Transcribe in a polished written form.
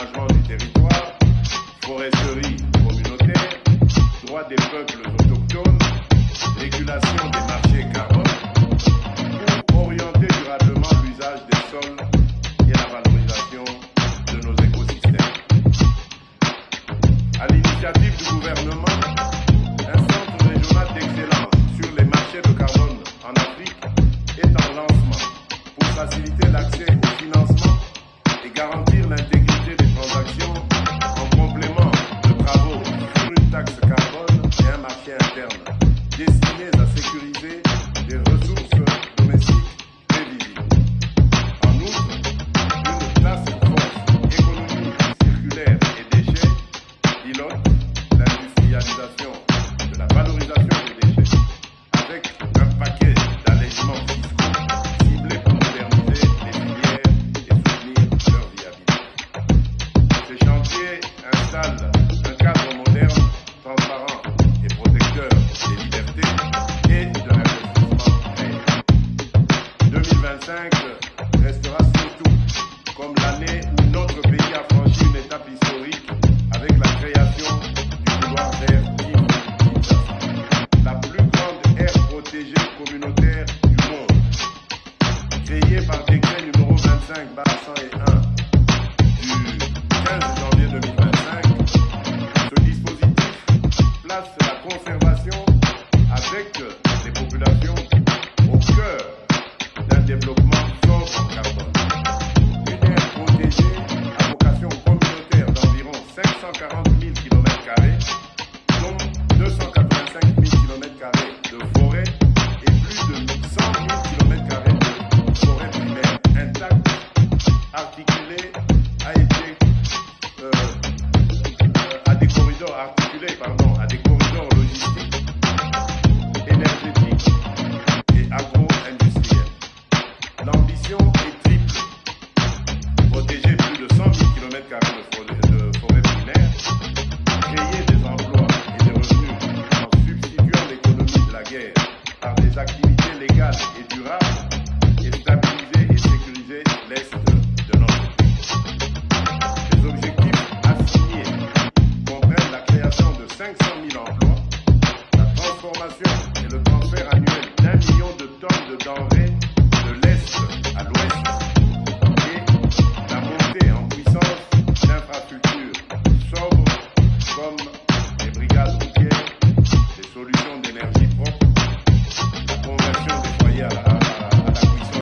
d'aménagement du territoire, foresterie communautaire, droits des peuples autochtones, régulation des marchés carbone, pour orienter durablement l'usage des sols et la valorisation de nos écosystèmes. À l'initiative du gouvernement, un centre régional d'excellence sur les marchés de carbone en Afrique est en lancement pour faciliter l'accès au financement et garantir l'intégrité des transactions en complément de travaux sur une taxe carbone et un marché interne destinés à sécuriser des ressources domestiques prévisibles. En outre, une task force économie circulaire et déchets pilote l'industrialisation de la valorisation des déchets avec un paquet d'allégements fiscaux ciblés pour moderniser les filières et soutenir leur viabilité. Ces chantiers installent un cadre moderne, transparent et protecteur des libertés et de l'investissement réel. 2025 restera surtout comme l'année où notre pays a franchi une étape historique avec la création du couloir vert Kinshasa, la plus grande aire protégée communautaire du monde, créée par décret numéro 25/101